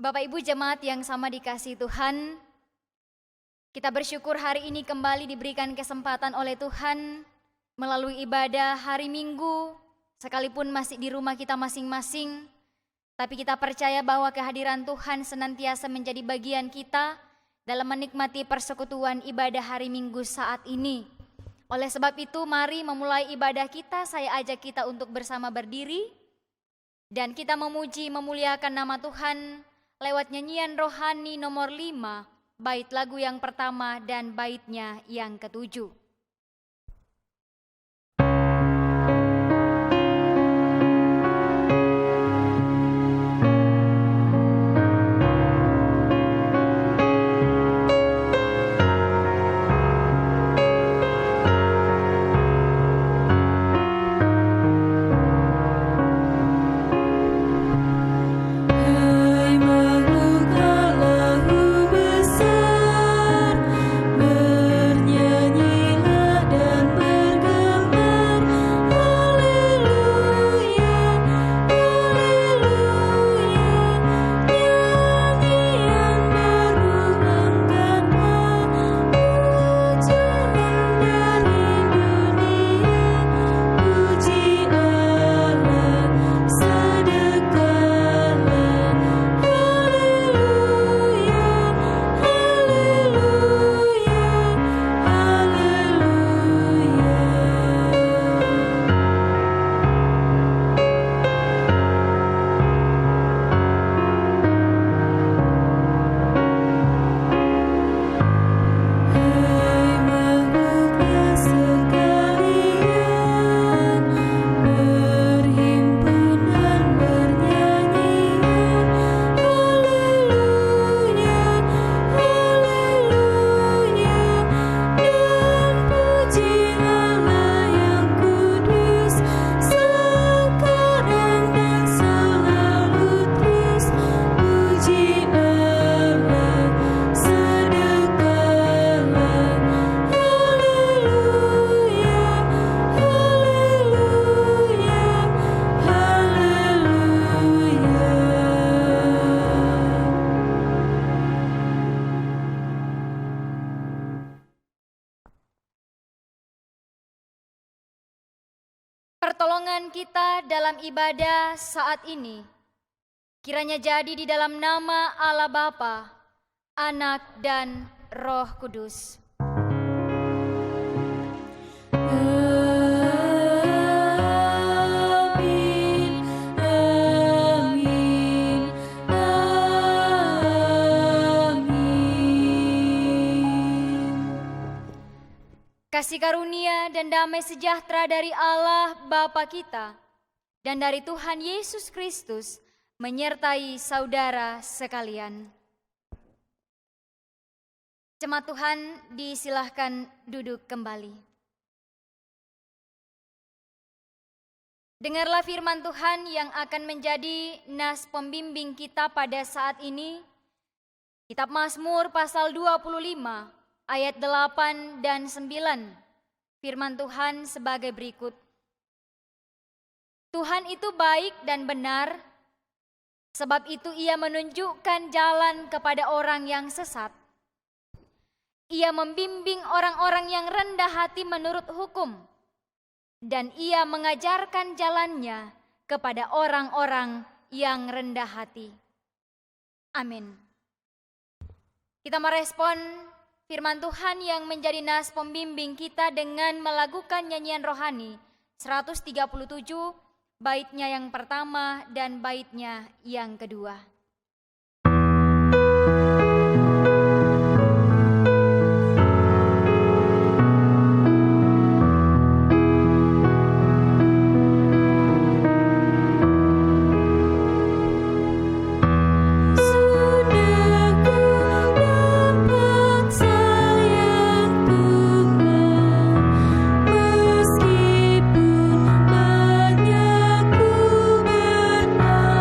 Bapak Ibu jemaat yang sama dikasihi Tuhan, kita bersyukur hari ini kembali diberikan kesempatan oleh Tuhan melalui ibadah hari Minggu, sekalipun masih di rumah kita masing-masing, tapi kita percaya bahwa kehadiran Tuhan senantiasa menjadi bagian kita dalam menikmati persekutuan ibadah hari Minggu saat ini. Oleh sebab itu, mari memulai ibadah kita, saya ajak kita untuk bersama berdiri dan kita memuji memuliakan nama Tuhan lewat nyanyian rohani nomor 5, bait lagu yang pertama dan baitnya yang ke-7. Pertolongan kita dalam ibadah saat ini kiranya jadi di dalam nama Allah Bapa, Anak dan Roh Kudus. Kasih karunia dan damai sejahtera dari Allah Bapa kita dan dari Tuhan Yesus Kristus menyertai saudara sekalian. Jemaat Tuhan, disilahkan duduk kembali. Dengarlah firman Tuhan yang akan menjadi nas pembimbing kita pada saat ini. Kitab Mazmur pasal 25. Ayat 8 dan 9, firman Tuhan sebagai berikut. Tuhan itu baik dan benar, sebab itu Ia menunjukkan jalan kepada orang yang sesat. Ia membimbing orang-orang yang rendah hati menurut hukum, dan Ia mengajarkan jalannya kepada orang-orang yang rendah hati. Amin. Kita merespon firman Tuhan yang menjadi nas pembimbing kita dengan melakukan nyanyian rohani 137, baitnya yang pertama dan baitnya yang kedua. Meskipun banyak ku berdaya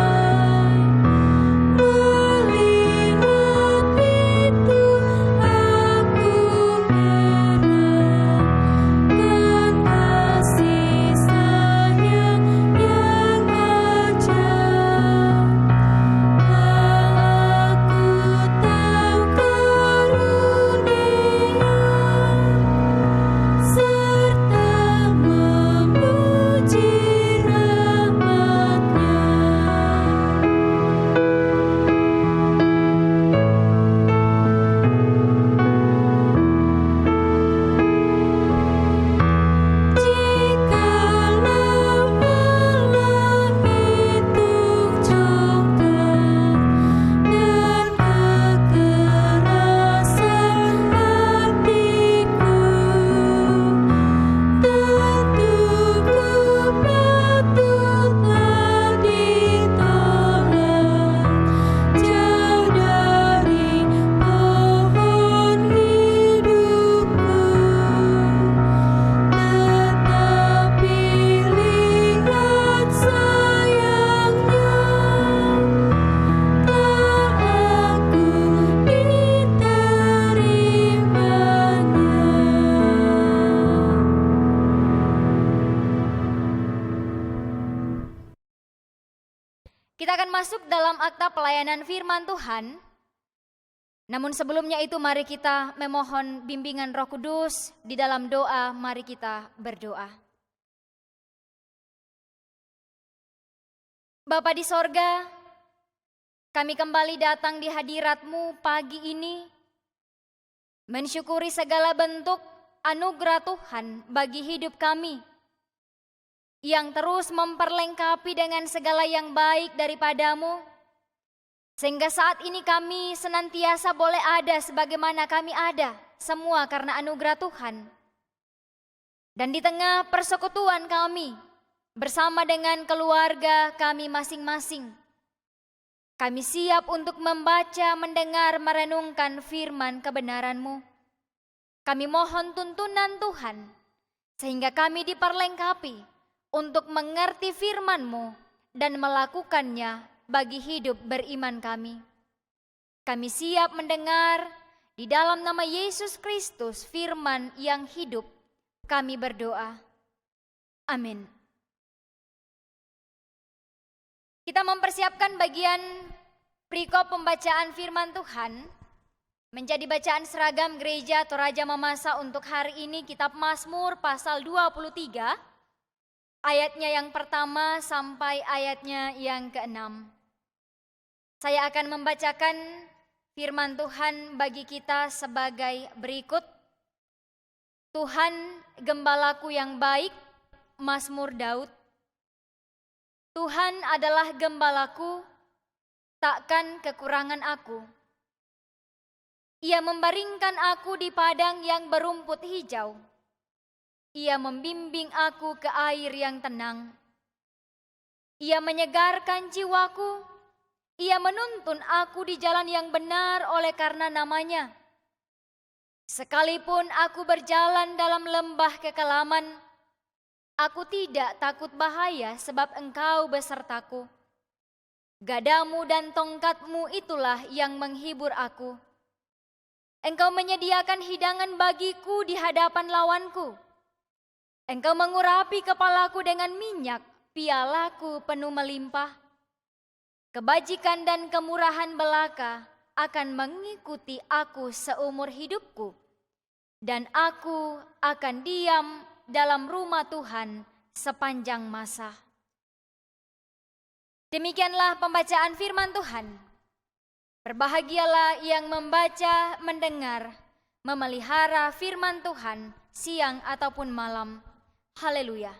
Kita akan masuk dalam akta pelayanan firman Tuhan. Namun sebelumnya itu mari kita memohon bimbingan Roh Kudus. Di dalam doa mari kita berdoa. Bapa di sorga, kami kembali datang di hadirat-Mu pagi ini, mensyukuri segala bentuk anugerah Tuhan bagi hidup kami, yang terus memperlengkapi dengan segala yang baik daripada-Mu, sehingga saat ini kami senantiasa boleh ada sebagaimana kami ada, semua karena anugerah Tuhan. Dan di tengah persekutuan kami, bersama dengan keluarga kami masing-masing, kami siap untuk membaca, mendengar, merenungkan firman kebenaran-Mu. Kami mohon tuntunan Tuhan, sehingga kami diperlengkapi untuk mengerti firman-Mu dan melakukannya bagi hidup beriman kami. Kami siap mendengar di dalam nama Yesus Kristus firman yang hidup. Kami berdoa. Amin. Kita mempersiapkan bagian perikop pembacaan firman Tuhan menjadi bacaan seragam gereja Toraja Mamasa untuk hari ini, kitab Mazmur pasal 23. Ayatnya yang pertama sampai ayatnya yang ke-6. Saya akan membacakan firman Tuhan bagi kita sebagai berikut. Tuhan gembalaku yang baik, Mazmur Daud. Tuhan adalah gembalaku, takkan kekurangan aku. Ia membaringkan aku di padang yang berumput hijau. Ia membimbing aku ke air yang tenang. Ia menyegarkan jiwaku. Ia menuntun aku di jalan yang benar oleh karena namanya. Sekalipun aku berjalan dalam lembah kekelaman, aku tidak takut bahaya sebab Engkau besertaku. Gadamu dan tongkatmu itulah yang menghibur aku. Engkau menyediakan hidangan bagiku di hadapan lawanku. Engkau mengurapi kepalaku dengan minyak, pialaku penuh melimpah. Kebajikan dan kemurahan belaka akan mengikuti aku seumur hidupku, dan aku akan diam dalam rumah Tuhan sepanjang masa. Demikianlah pembacaan firman Tuhan. Berbahagialah yang membaca, mendengar, memelihara firman Tuhan siang ataupun malam. Haleluya.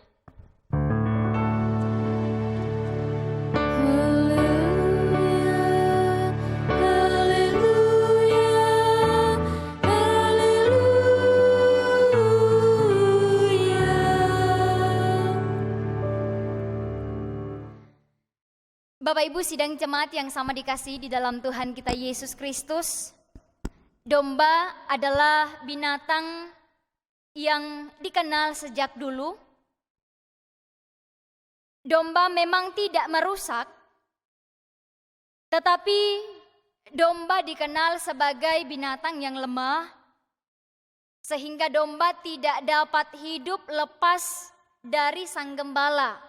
Bapak Ibu sidang jemaat yang sama dikasihi di dalam Tuhan kita Yesus Kristus, domba adalah binatang yang dikenal sejak dulu. Domba memang tidak merusak, tetapi domba dikenal sebagai binatang yang lemah, sehingga domba tidak dapat hidup lepas dari sang gembala.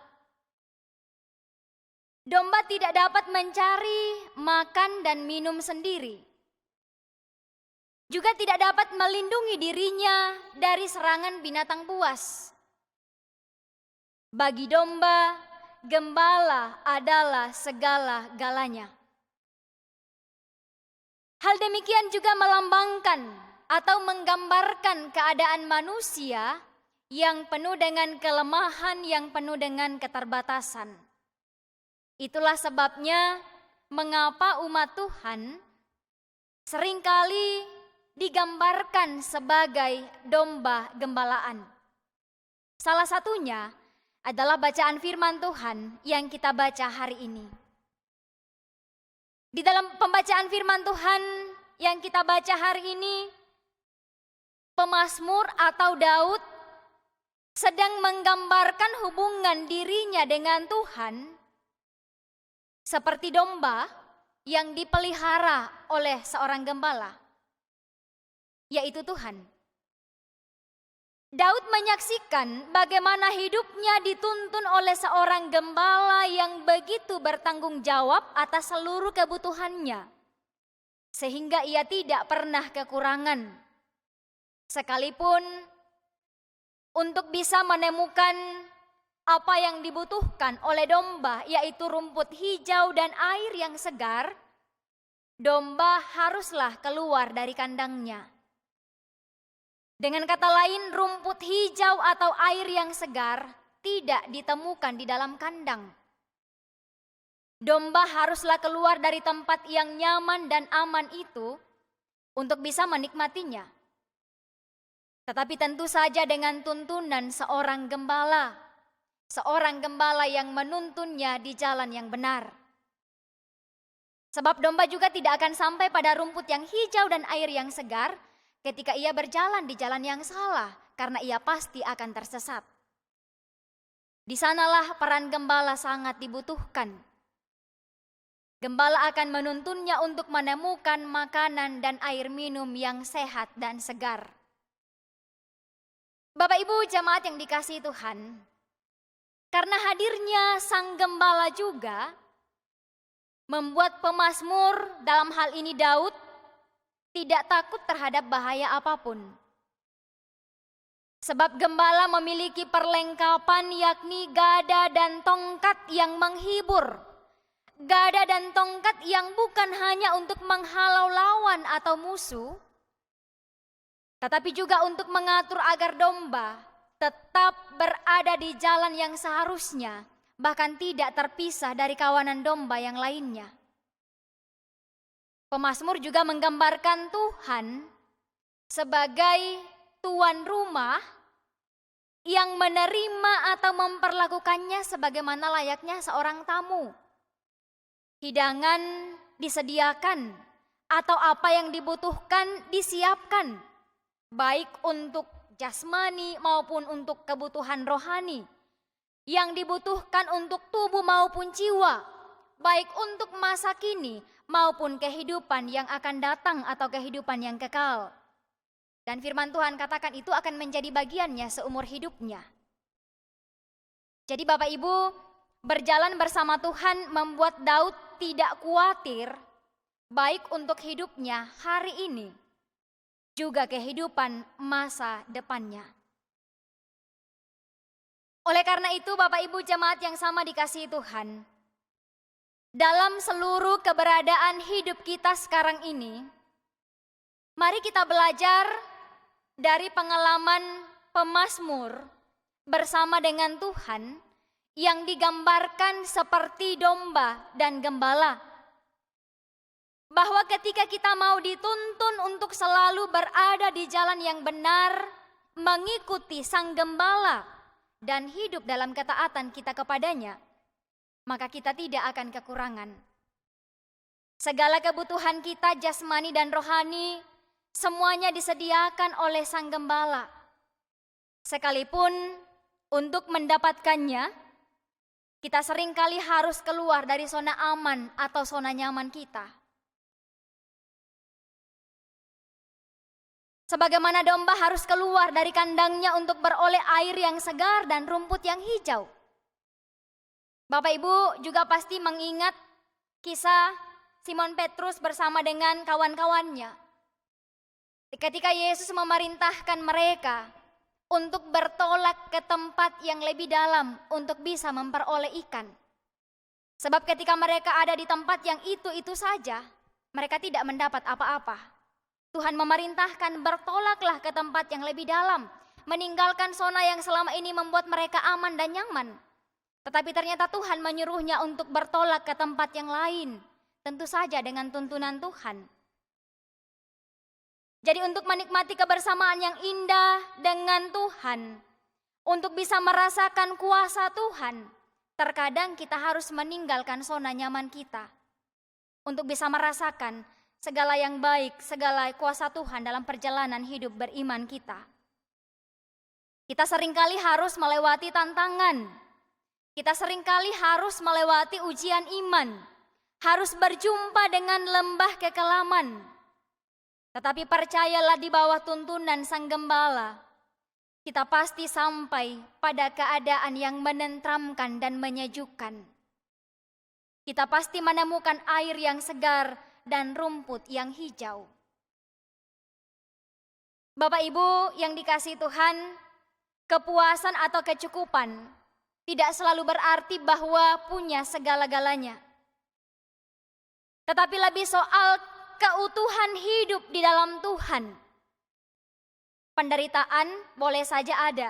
Domba tidak dapat mencari makan dan minum sendiri. Juga tidak dapat melindungi dirinya dari serangan binatang buas. Bagi domba, gembala adalah segala-galanya. Hal demikian juga melambangkan atau menggambarkan keadaan manusia yang penuh dengan kelemahan, yang penuh dengan keterbatasan. Itulah sebabnya mengapa umat Tuhan seringkali digambarkan sebagai domba gembalaan. Salah satunya adalah bacaan firman Tuhan yang kita baca hari ini. Di dalam pembacaan firman Tuhan yang kita baca hari ini, pemazmur atau Daud sedang menggambarkan hubungan dirinya dengan Tuhan seperti domba yang dipelihara oleh seorang gembala, yaitu Tuhan. Daud menyaksikan bagaimana hidupnya dituntun oleh seorang gembala yang begitu bertanggung jawab atas seluruh kebutuhannya, sehingga ia tidak pernah kekurangan. Sekalipun untuk bisa menemukan apa yang dibutuhkan oleh domba, yaitu rumput hijau dan air yang segar, domba haruslah keluar dari kandangnya. Dengan kata lain, rumput hijau atau air yang segar tidak ditemukan di dalam kandang. Domba haruslah keluar dari tempat yang nyaman dan aman itu untuk bisa menikmatinya. Tetapi tentu saja dengan tuntunan seorang gembala yang menuntunnya di jalan yang benar. Sebab domba juga tidak akan sampai pada rumput yang hijau dan air yang segar ketika ia berjalan di jalan yang salah, karena ia pasti akan tersesat. Di sanalah peran gembala sangat dibutuhkan. Gembala akan menuntunnya untuk menemukan makanan dan air minum yang sehat dan segar. Bapak Ibu jemaat yang dikasihi Tuhan, karena hadirnya sang gembala juga membuat pemazmur, dalam hal ini Daud, tidak takut terhadap bahaya apapun. Sebab gembala memiliki perlengkapan, yakni gada dan tongkat yang menghibur. Gada dan tongkat yang bukan hanya untuk menghalau lawan atau musuh, tetapi juga untuk mengatur agar domba tetap berada di jalan yang seharusnya, bahkan tidak terpisah dari kawanan domba yang lainnya. Pemazmur juga menggambarkan Tuhan sebagai tuan rumah yang menerima atau memperlakukannya sebagaimana layaknya seorang tamu. Hidangan disediakan atau apa yang dibutuhkan disiapkan, baik untuk jasmani maupun untuk kebutuhan rohani, yang dibutuhkan untuk tubuh maupun jiwa, baik untuk masa kini maupun kehidupan yang akan datang atau kehidupan yang kekal. Dan firman Tuhan katakan itu akan menjadi bagiannya seumur hidupnya. Jadi Bapak Ibu, berjalan bersama Tuhan membuat Daud tidak khawatir, baik untuk hidupnya hari ini, juga kehidupan masa depannya. Oleh karena itu Bapak Ibu jemaat yang sama dikasihi Tuhan, dalam seluruh keberadaan hidup kita sekarang ini, mari kita belajar dari pengalaman pemazmur bersama dengan Tuhan yang digambarkan seperti domba dan gembala. Bahwa ketika kita mau dituntun untuk selalu berada di jalan yang benar, mengikuti sang gembala dan hidup dalam ketaatan kita kepadanya, maka kita tidak akan kekurangan. Segala kebutuhan kita jasmani dan rohani, semuanya disediakan oleh sang gembala. Sekalipun untuk mendapatkannya, kita seringkali harus keluar dari zona aman atau zona nyaman kita. Sebagaimana domba harus keluar dari kandangnya untuk beroleh air yang segar dan rumput yang hijau. Bapak Ibu juga pasti mengingat kisah Simon Petrus bersama dengan kawan-kawannya. Ketika Yesus memerintahkan mereka untuk bertolak ke tempat yang lebih dalam untuk bisa memperoleh ikan. Sebab ketika mereka ada di tempat yang itu saja, mereka tidak mendapat apa-apa. Tuhan memerintahkan bertolaklah ke tempat yang lebih dalam, meninggalkan zona yang selama ini membuat mereka aman dan nyaman. Tetapi ternyata Tuhan menyuruhnya untuk bertolak ke tempat yang lain, tentu saja dengan tuntunan Tuhan. Jadi untuk menikmati kebersamaan yang indah dengan Tuhan, untuk bisa merasakan kuasa Tuhan, terkadang kita harus meninggalkan zona nyaman kita. Untuk bisa merasakan segala yang baik, segala kuasa Tuhan dalam perjalanan hidup beriman kita. Kita seringkali harus melewati tantangan. Kita seringkali harus melewati ujian iman, harus berjumpa dengan lembah kekelaman. Tetapi percayalah di bawah tuntunan sang gembala, kita pasti sampai pada keadaan yang menenteramkan dan menyejukkan. Kita pasti menemukan air yang segar dan rumput yang hijau. Bapak Ibu yang dikasihi Tuhan, kepuasan atau kecukupan tidak selalu berarti bahwa punya segala-galanya. Tetapi lebih soal keutuhan hidup di dalam Tuhan. Penderitaan boleh saja ada.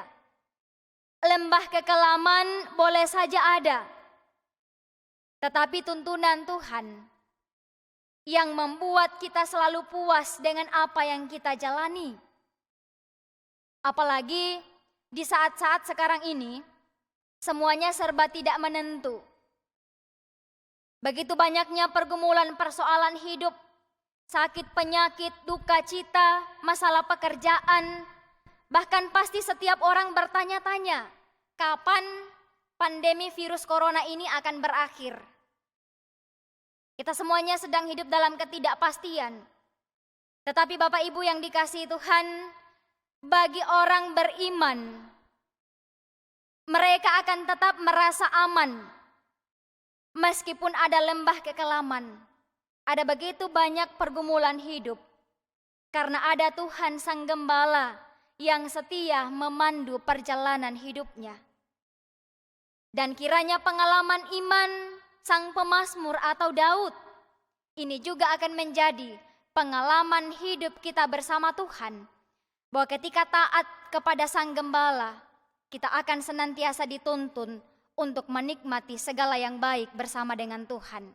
Lembah kekelaman boleh saja ada. Tetapi tuntunan Tuhan yang membuat kita selalu puas dengan apa yang kita jalani. Apalagi di saat-saat sekarang ini, semuanya serba tidak menentu. Begitu banyaknya pergumulan persoalan hidup, sakit penyakit, duka cita, masalah pekerjaan. Bahkan pasti setiap orang bertanya-tanya, kapan pandemi virus corona ini akan berakhir? Kita semuanya sedang hidup dalam ketidakpastian. Tetapi Bapak Ibu yang dikasihi Tuhan, bagi orang beriman, mereka akan tetap merasa aman meskipun ada lembah kekelaman, ada begitu banyak pergumulan hidup, karena ada Tuhan Sang Gembala yang setia memandu perjalanan hidupnya. Dan kiranya pengalaman iman Sang Pemazmur atau Daud ini juga akan menjadi pengalaman hidup kita bersama Tuhan, bahwa ketika taat kepada Sang Gembala, kita akan senantiasa dituntun untuk menikmati segala yang baik bersama dengan Tuhan.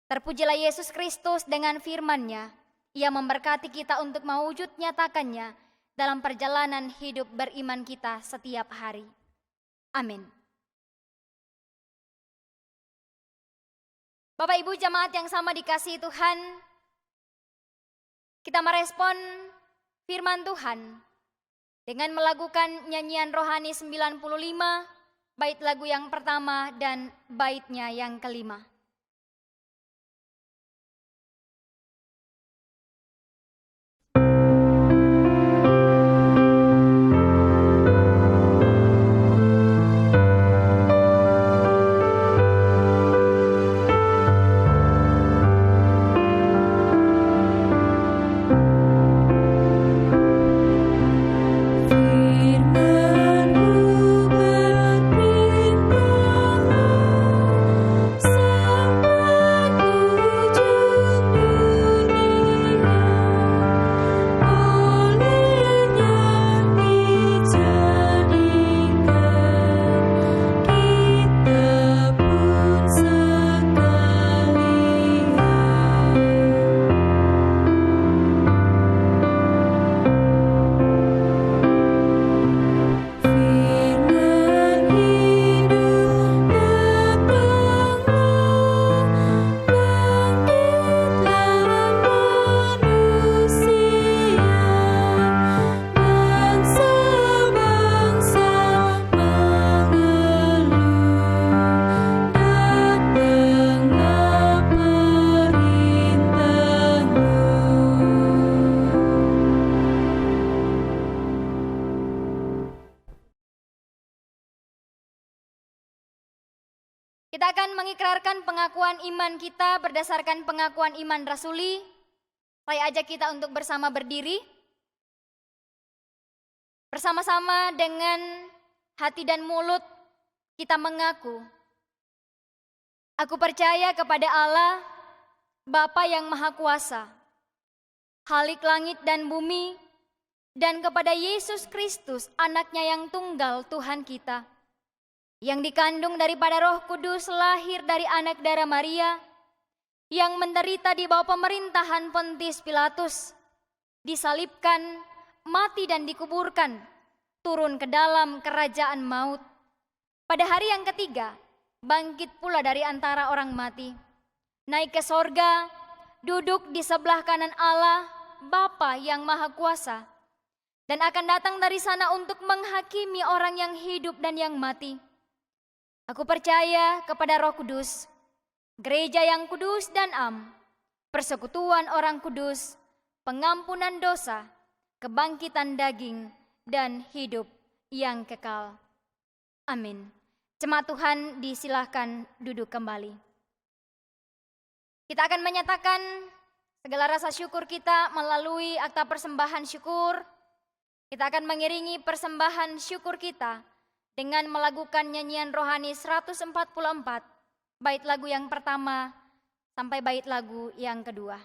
Terpujilah Yesus Kristus dengan firman-Nya. Ia memberkati kita untuk mewujud nyatakannya dalam perjalanan hidup beriman kita setiap hari. Amin. Bapak Ibu jemaat yang sama dikasihi Tuhan, kita merespon firman Tuhan dengan melakukan nyanyian rohani 95, bait lagu yang pertama dan baitnya yang kelima. Kita akan mengikrarkan pengakuan iman kita berdasarkan pengakuan iman rasuli. Saya ajak kita untuk bersama berdiri. Bersama-sama dengan hati dan mulut kita mengaku, aku percaya kepada Allah, Bapa yang Maha Kuasa, Khalik langit dan bumi, dan kepada Yesus Kristus, anaknya yang tunggal Tuhan kita, yang dikandung daripada Roh Kudus, lahir dari anak darah Maria, yang menderita di bawah pemerintahan Pontius Pilatus, disalibkan, mati dan dikuburkan, turun ke dalam kerajaan maut. Pada hari yang ketiga, bangkit pula dari antara orang mati, naik ke sorga, duduk di sebelah kanan Allah, Bapa yang Maha Kuasa, dan akan datang dari sana untuk menghakimi orang yang hidup dan yang mati. Aku percaya kepada Roh Kudus, gereja yang kudus dan am, persekutuan orang kudus, pengampunan dosa, kebangkitan daging, dan hidup yang kekal. Amin. Jemaat Tuhan disilahkan duduk kembali. Kita akan menyatakan segala rasa syukur kita melalui akta persembahan syukur. Kita akan mengiringi persembahan syukur kita dengan melakukan nyanyian rohani 144, bait lagu yang pertama sampai bait lagu yang kedua.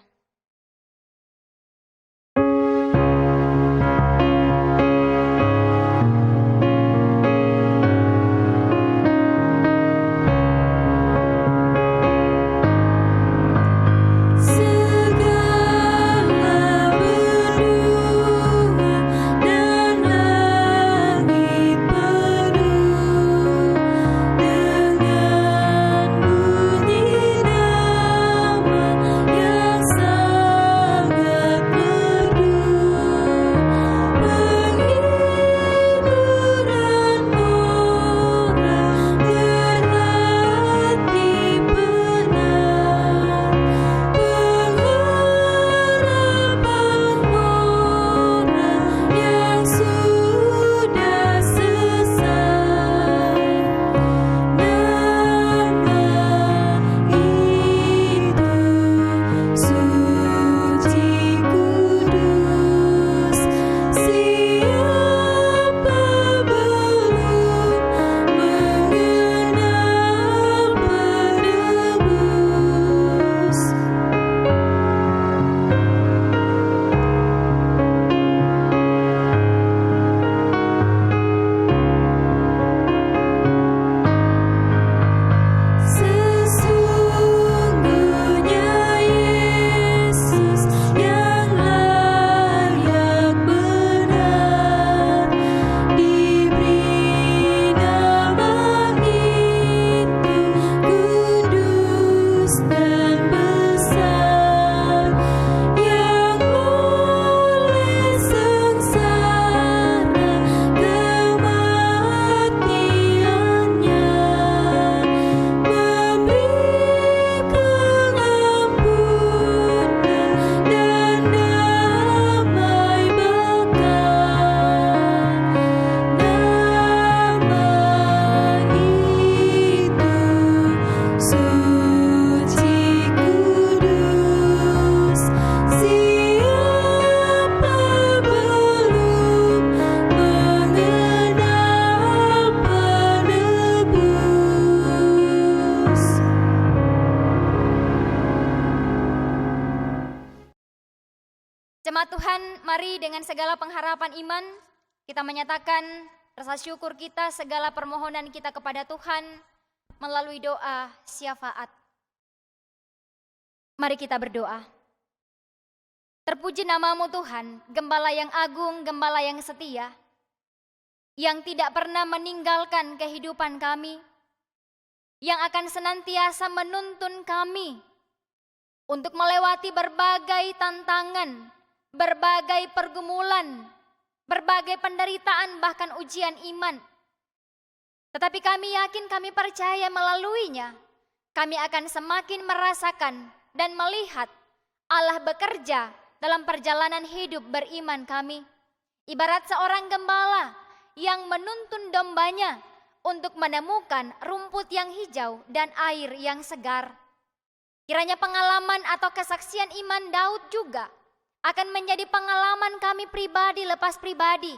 Jemaat Tuhan, mari dengan segala pengharapan iman, kita menyatakan rasa syukur kita, segala permohonan kita kepada Tuhan melalui doa syafaat. Mari kita berdoa. Terpuji namamu Tuhan, Gembala yang agung, Gembala yang setia, yang tidak pernah meninggalkan kehidupan kami, yang akan senantiasa menuntun kami untuk melewati berbagai tantangan, berbagai pergumulan, berbagai penderitaan, bahkan ujian iman. Tetapi kami yakin, kami percaya melaluinya, kami akan semakin merasakan dan melihat Allah bekerja dalam perjalanan hidup beriman kami. Ibarat seorang gembala yang menuntun dombanya untuk menemukan rumput yang hijau dan air yang segar. Kiranya pengalaman atau kesaksian iman Daud juga akan menjadi pengalaman kami pribadi lepas pribadi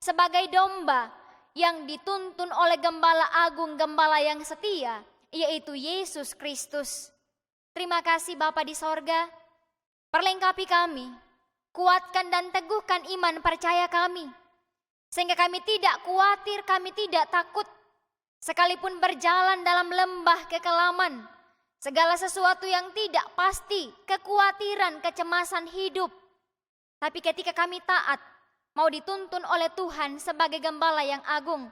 sebagai domba yang dituntun oleh Gembala Agung, Gembala yang setia, yaitu Yesus Kristus. Terima kasih Bapa di sorga, perlengkapi kami, kuatkan dan teguhkan iman percaya kami, sehingga kami tidak khawatir, kami tidak takut, sekalipun berjalan dalam lembah kekelaman, segala sesuatu yang tidak pasti, kekhawatiran, kecemasan hidup. Tapi ketika kami taat, mau dituntun oleh Tuhan sebagai Gembala yang agung,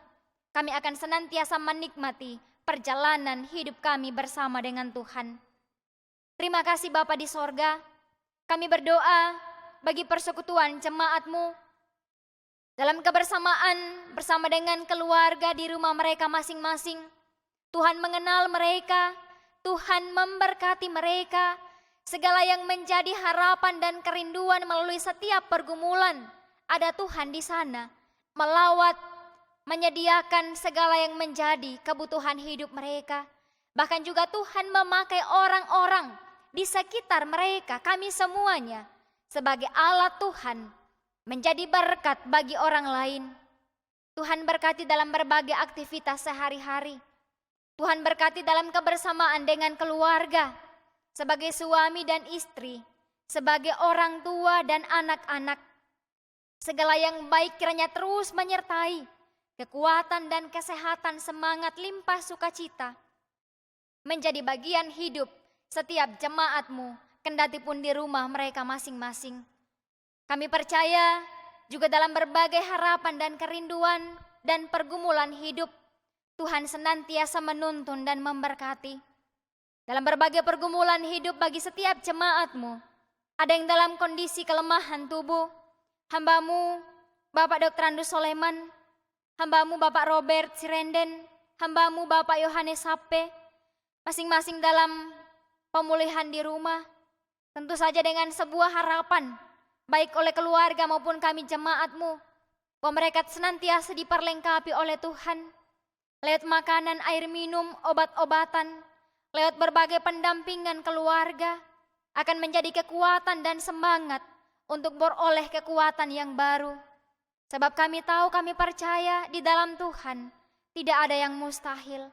kami akan senantiasa menikmati perjalanan hidup kami bersama dengan Tuhan. Terima kasih Bapa di sorga, kami berdoa bagi persekutuan jemaat-Mu dalam kebersamaan bersama dengan keluarga di rumah mereka masing-masing. Tuhan mengenal mereka, Tuhan memberkati mereka, segala yang menjadi harapan dan kerinduan melalui setiap pergumulan, ada Tuhan di sana melawat, menyediakan segala yang menjadi kebutuhan hidup mereka. Bahkan juga Tuhan memakai orang-orang di sekitar mereka, kami semuanya, sebagai alat Tuhan, menjadi berkat bagi orang lain. Tuhan berkati dalam berbagai aktivitas sehari-hari. Tuhan berkati dalam kebersamaan dengan keluarga, sebagai suami dan istri, sebagai orang tua dan anak-anak. Segala yang baik kiranya terus menyertai kekuatan dan kesehatan, semangat, limpah sukacita menjadi bagian hidup setiap jemaat-Mu, kendati pun di rumah mereka masing-masing. Kami percaya juga dalam berbagai harapan dan kerinduan dan pergumulan hidup, Tuhan senantiasa menuntun dan memberkati. Dalam berbagai pergumulan hidup bagi setiap jemaat-Mu, ada yang dalam kondisi kelemahan tubuh, hamba-Mu Bapak Dr. Andus Soleman, hamba-Mu Bapak Robert Sirenden, hamba-Mu Bapak Yohanes Sape, masing-masing dalam pemulihan di rumah, tentu saja dengan sebuah harapan, baik oleh keluarga maupun kami jemaat-Mu, bahwa mereka senantiasa diperlengkapi oleh Tuhan, lewat makanan, air minum, obat-obatan, lewat berbagai pendampingan keluarga, akan menjadi kekuatan dan semangat untuk beroleh kekuatan yang baru. Sebab kami tahu, kami percaya di dalam Tuhan tidak ada yang mustahil.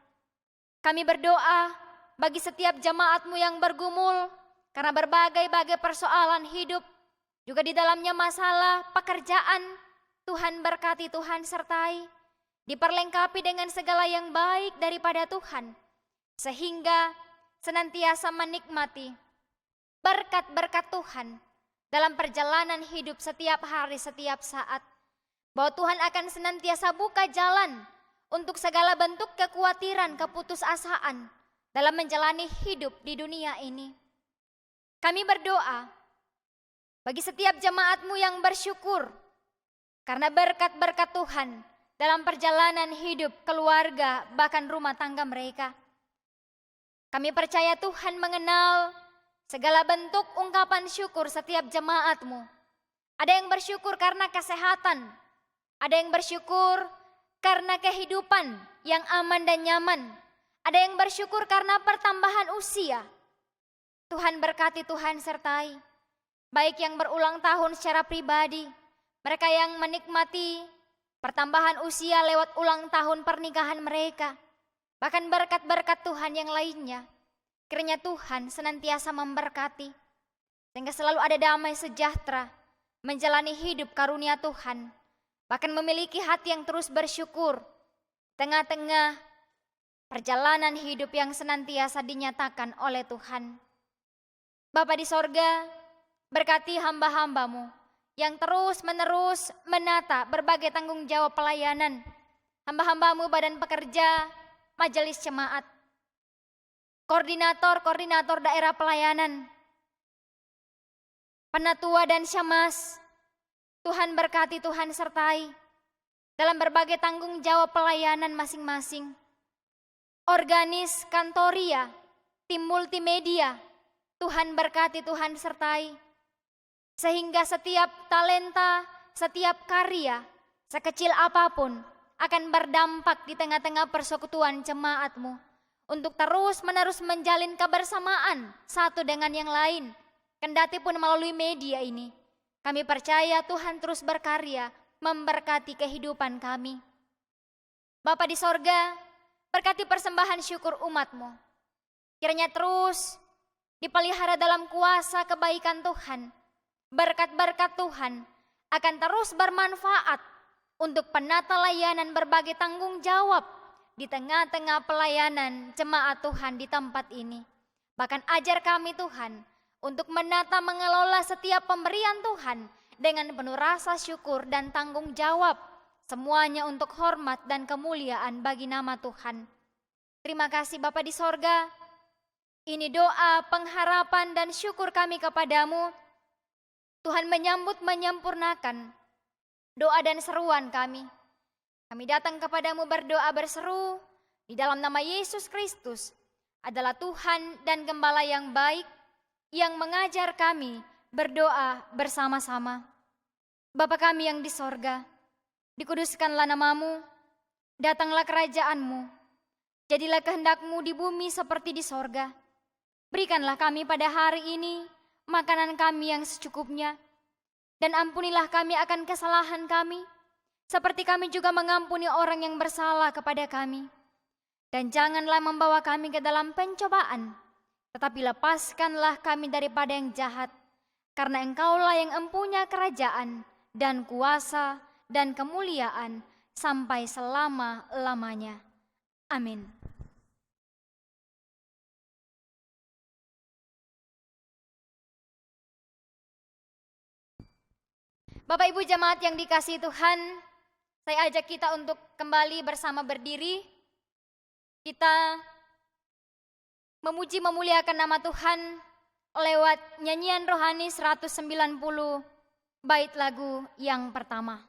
Kami berdoa bagi setiap jemaat-Mu yang bergumul karena berbagai-bagai persoalan hidup, juga di dalamnya masalah pekerjaan. Tuhan berkati, Tuhan sertai, diperlengkapi dengan segala yang baik daripada Tuhan, sehingga senantiasa menikmati berkat-berkat Tuhan dalam perjalanan hidup setiap hari, setiap saat. Bahwa Tuhan akan senantiasa buka jalan untuk segala bentuk kekhawatiran, keputusasaan dalam menjalani hidup di dunia ini. Kami berdoa bagi setiap jemaat-Mu yang bersyukur karena berkat-berkat Tuhan dalam perjalanan hidup, keluarga, bahkan rumah tangga mereka. Kami percaya Tuhan mengenal segala bentuk ungkapan syukur setiap jemaat-Mu. Ada yang bersyukur karena kesehatan, ada yang bersyukur karena kehidupan yang aman dan nyaman, ada yang bersyukur karena pertambahan usia. Tuhan berkati, Tuhan sertai, baik yang berulang tahun secara pribadi, mereka yang menikmati pertambahan usia lewat ulang tahun pernikahan mereka, bahkan berkat-berkat Tuhan yang lainnya. Kiranya Tuhan senantiasa memberkati, sehingga selalu ada damai sejahtera, menjalani hidup karunia Tuhan, bahkan memiliki hati yang terus bersyukur, tengah-tengah perjalanan hidup yang senantiasa dinyatakan oleh Tuhan. Bapa di sorga, berkati hamba-hamba-Mu yang terus-menerus menata berbagai tanggung jawab pelayanan, hamba-hamba-Mu badan pekerja, majelis jemaat, koordinator daerah pelayanan, penatua dan syamas. Tuhan berkati, Tuhan sertai dalam berbagai tanggung jawab pelayanan masing-masing. Organis, kantoria, tim multimedia, Tuhan berkati, Tuhan sertai. Sehingga setiap talenta, setiap karya, sekecil apapun, akan berdampak di tengah-tengah persekutuan jemaat-Mu, untuk terus-menerus menjalin kebersamaan satu dengan yang lain, kendati pun melalui media ini. Kami percaya Tuhan terus berkarya memberkati kehidupan kami. Bapa di sorga, berkati persembahan syukur umat-Mu. Kiranya terus dipelihara dalam kuasa kebaikan Tuhan. Berkat-berkat Tuhan akan terus bermanfaat untuk penata layanan berbagai tanggung jawab di tengah-tengah pelayanan jemaat Tuhan di tempat ini. Bahkan ajar kami Tuhan untuk menata mengelola setiap pemberian Tuhan dengan penuh rasa syukur dan tanggung jawab, semuanya untuk hormat dan kemuliaan bagi nama Tuhan. Terima kasih Bapa di sorga. Ini doa, pengharapan dan syukur kami kepadamu. Tuhan menyempurnakan doa dan seruan kami. Kami datang kepadamu berdoa berseru di dalam nama Yesus Kristus adalah Tuhan dan Gembala yang baik, yang mengajar kami berdoa bersama-sama. Bapa kami yang di sorga, Dikuduskanlah namamu, datanglah kerajaanmu, jadilah kehendakmu di bumi seperti di sorga. Berikanlah kami pada hari ini makanan kami yang secukupnya, dan ampunilah kami akan kesalahan kami, seperti kami juga mengampuni orang yang bersalah kepada kami. Dan janganlah membawa kami ke dalam pencobaan, tetapi lepaskanlah kami daripada yang jahat, karena Engkaulah yang empunya kerajaan dan kuasa dan kemuliaan sampai selama-lamanya. Amin. Bapak Ibu jemaat yang dikasihi Tuhan, saya ajak kita untuk kembali bersama berdiri. Kita memuji memuliakan nama Tuhan lewat nyanyian rohani 190 bait lagu yang pertama.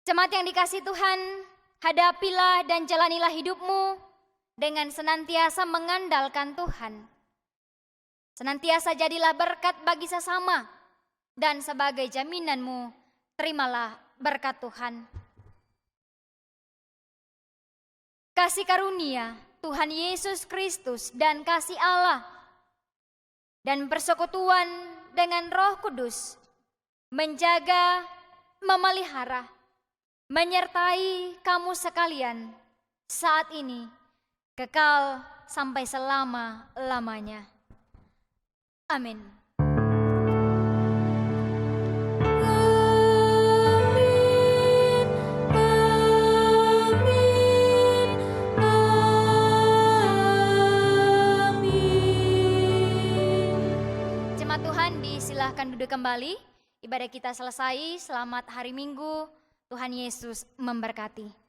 Jemaat yang dikasihi Tuhan, hadapilah dan jalanilah hidupmu dengan senantiasa mengandalkan Tuhan. Senantiasa jadilah berkat bagi sesama, dan sebagai jaminanmu, terimalah berkat Tuhan. Kasih karunia Tuhan Yesus Kristus dan kasih Allah dan persekutuan dengan Roh Kudus menjaga, memelihara, menyertai kamu sekalian saat ini, kekal sampai selama-lamanya. Amin. Jemaat Tuhan, disilahkan duduk kembali. Ibadah kita selesai. Selamat hari Minggu. Tuhan Yesus memberkati.